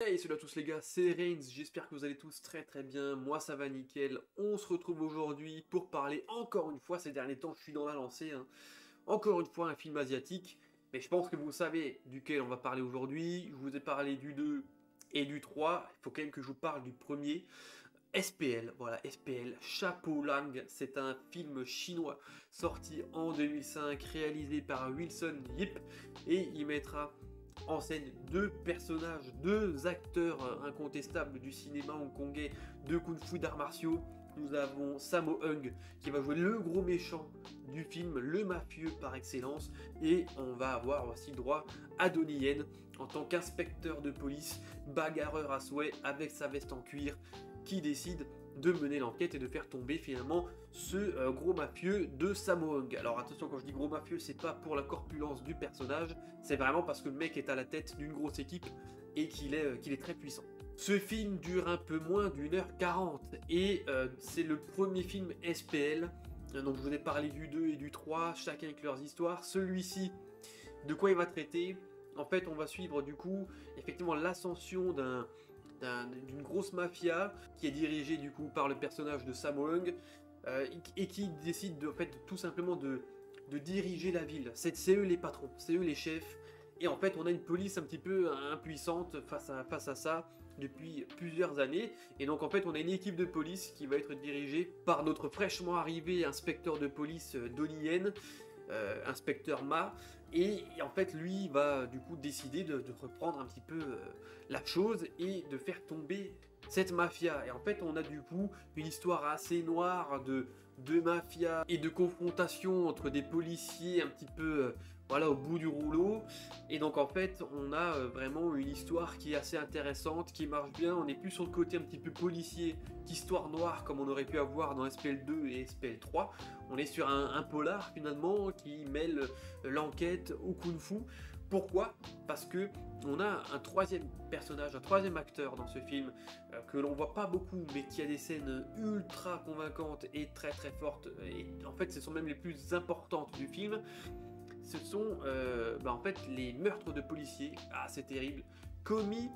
Hey, salut à tous les gars, c'est Reigns, j'espère que vous allez tous très bien, moi ça va nickel. On se retrouve aujourd'hui pour parler encore une fois, ces derniers temps je suis dans la lancée, encore une fois un film asiatique, mais je pense que vous savez duquel on va parler aujourd'hui. Je vous ai parlé du 2 et du 3, il faut quand même que je vous parle du premier. SPL, voilà, SPL, Chapeau Lang, c'est un film chinois sorti en 2005, réalisé par Wilson Yip, et il mettra en scène deux personnages, deux acteurs incontestables du cinéma hongkongais de kung-fu d'arts martiaux. Nous avons Sammo Hung qui va jouer le gros méchant du film, le mafieux par excellence, et on va avoir aussi droit à Donnie Yen en tant qu'inspecteur de police, bagarreur à souhait avec sa veste en cuir, qui décide de mener l'enquête et de faire tomber finalement ce gros mafieux de Sammo Hung. Alors attention, quand je dis gros mafieux, c'est pas pour la corpulence du personnage, c'est vraiment parce que le mec est à la tête d'une grosse équipe et qu'il est très puissant. Ce film dure un peu moins d'1h40 et c'est le premier film SPL. Donc je vous ai parlé du 2 et du 3, chacun avec leurs histoires. Celui-ci, de quoi il va traiter? En fait, on va suivre du coup effectivement l'ascension d'une grosse mafia qui est dirigée du coup par le personnage de Sammo Hung et qui décide en fait tout simplement de diriger la ville. C'est eux les patrons, c'est eux les chefs. Et en fait, on a une police un petit peu impuissante face à ça depuis plusieurs années. Et donc en fait, on a une équipe de police qui va être dirigée par notre fraîchement arrivé inspecteur de police Donnie Yen, inspecteur Ma, et en fait lui va du coup décider de reprendre un petit peu la chose et de faire tomber cette mafia. Et en fait on a du coup une histoire assez noire de mafia et de confrontation entre des policiers un petit peu voilà, au bout du rouleau. Et donc en fait on a vraiment une histoire qui est assez intéressante, qui marche bien. On est plus sur le côté un petit peu policier qu'histoire noire comme on aurait pu avoir dans SPL2 et SPL3. On est sur un polar finalement qui mêle l'enquête au kung-fu. Pourquoi? Parce que on a un troisième personnage, un troisième acteur dans ce film que l'on voit pas beaucoup, mais qui a des scènes ultra convaincantes et très fortes. Et en fait, ce sont même les plus importantes du film. Ce sont en fait les meurtres de policiers, c'est terrible, commis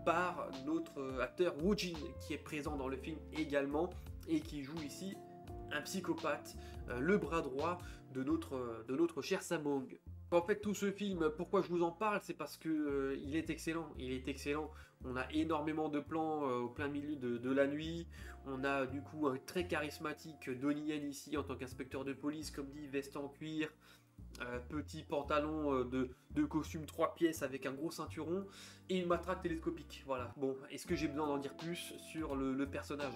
par notre acteur Woo Jin qui est présent dans le film également et qui joue ici un psychopathe, le bras droit de notre cher Sammo Hung. En fait, tout ce film, pourquoi je vous en parle, c'est parce que il est excellent. Il est excellent. On a énormément de plans au plein milieu de la nuit. On a du coup un très charismatique Donnie Yen ici en tant qu'inspecteur de police, comme dit, veste en cuir, petit pantalon de costume 3 pièces avec un gros ceinturon et une matraque télescopique. Voilà. Bon, est-ce que j'ai besoin d'en dire plus sur le personnage?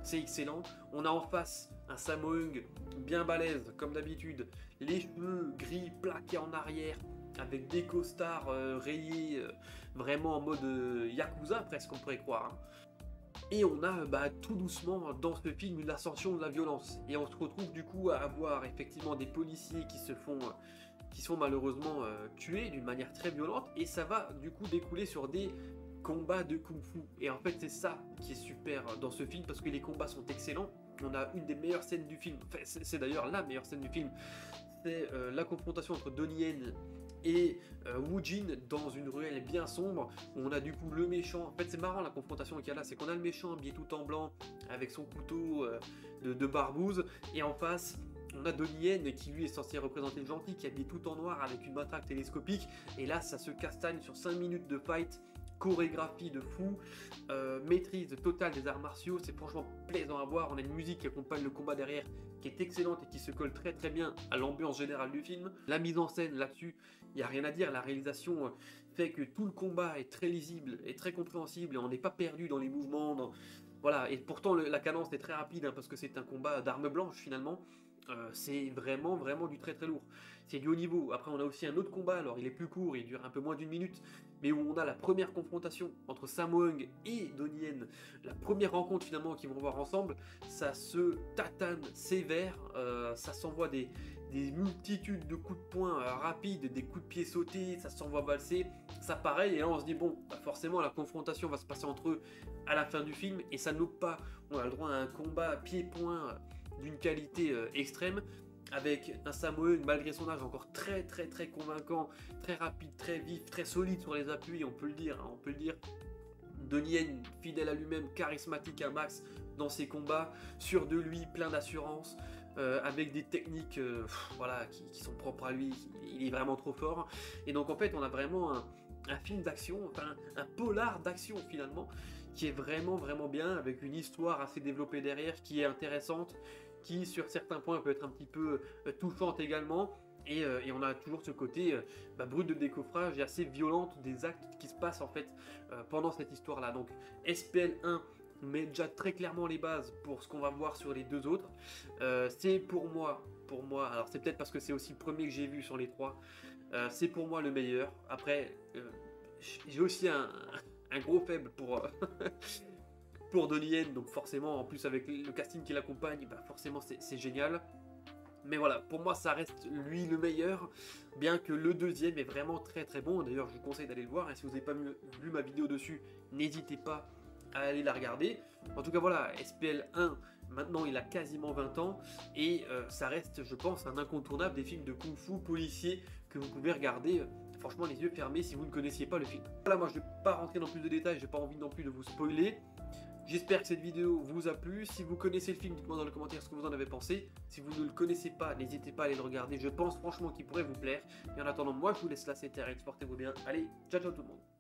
C'est excellent. On a en face un Sammo Hung bien balèze, comme d'habitude, les cheveux gris plaqués en arrière, avec des costards rayés, vraiment en mode Yakuza presque, on pourrait croire, hein. Et on a tout doucement dans ce film une ascension de la violence. Et on se retrouve du coup à avoir effectivement des policiers qui sont malheureusement tués d'une manière très violente. Et ça va du coup découler sur des combats de kung-fu. Et en fait c'est ça qui est super dans ce film parce que les combats sont excellents. On a une des meilleures scènes du film, enfin, c'est d'ailleurs la meilleure scène du film, c'est la confrontation entre Donnie Yen et Woo Jin dans une ruelle bien sombre où on a du coup le méchant. En fait c'est marrant la confrontation qu'il y a là, c'est qu'on a le méchant habillé tout en blanc avec son couteau de barbouze et en face on a Donnie Yen qui lui est censé représenter le gentil, qui est habillé tout en noir avec une matraque télescopique, et là ça se castagne sur 5 minutes de fight, chorégraphie de fou, maîtrise totale des arts martiaux, c'est franchement plaisant à voir. On a une musique qui accompagne le combat derrière qui est excellente et qui se colle très bien à l'ambiance générale du film. La mise en scène là-dessus, il n'y a rien à dire, la réalisation fait que tout le combat est très lisible et très compréhensible et on n'est pas perdu dans les mouvements, voilà. Et pourtant la cadence est très rapide parce que c'est un combat d'armes blanches finalement. C'est vraiment du très lourd. C'est du haut niveau. Après, on a aussi un autre combat. Alors, il est plus court, il dure un peu moins d'une minute, mais où on a la première confrontation entre Sammo Hung et Donnie Yen. La première rencontre finalement qu'ils vont voir ensemble. Ça se tatane sévère. Ça s'envoie des multitudes de coups de poing rapides, des coups de pied sautés. Ça s'envoie valser. Ça pareil. Et là, on se dit bon, forcément, la confrontation va se passer entre eux à la fin du film, et ça ne loupe pas. On a le droit à un combat pied-point d'une qualité extrême, avec un Sammo Hung malgré son âge encore très convaincant, très rapide, très vif, très solide sur les appuis, on peut le dire, hein, on peut le dire. Donnie Yen, fidèle à lui-même, charismatique à max dans ses combats, sûr de lui, plein d'assurance, avec des techniques voilà, qui sont propres à lui, il est vraiment trop fort. Et donc en fait on a vraiment un film d'action, enfin un polar d'action finalement, qui est vraiment vraiment bien, avec une histoire assez développée derrière, qui est intéressante, qui sur certains points peut être un petit peu touchante également. Et on a toujours ce côté brut de décoffrage et assez violente des actes qui se passent en fait pendant cette histoire-là. Donc SPL 1 met déjà très clairement les bases pour ce qu'on va voir sur les deux autres. C'est pour moi, alors c'est peut-être parce que c'est aussi le premier que j'ai vu sur les trois, c'est pour moi le meilleur. Après, j'ai aussi un gros faible pour, pour Donnie Yen, donc forcément, en plus avec le casting qui l'accompagne, bah forcément c'est génial. Mais voilà, pour moi ça reste lui le meilleur, bien que le deuxième est vraiment très très bon. D'ailleurs je vous conseille d'aller le voir, et si vous n'avez pas vu ma vidéo dessus, n'hésitez pas à aller la regarder. En tout cas voilà, SPL 1, maintenant il a quasiment 20 ans, et ça reste je pense un incontournable des films de kung-fu policiers que vous pouvez regarder franchement les yeux fermés si vous ne connaissiez pas le film. Voilà, moi je ne vais pas rentrer dans plus de détails, j'ai pas envie non plus de vous spoiler. J'espère que cette vidéo vous a plu. Si vous connaissez le film, dites-moi dans les commentaires ce que vous en avez pensé. Si vous ne le connaissez pas, n'hésitez pas à aller le regarder. Je pense franchement qu'il pourrait vous plaire. Et en attendant, moi je vous laisse là, c'était Terre, portez-vous bien. Allez, ciao ciao tout le monde.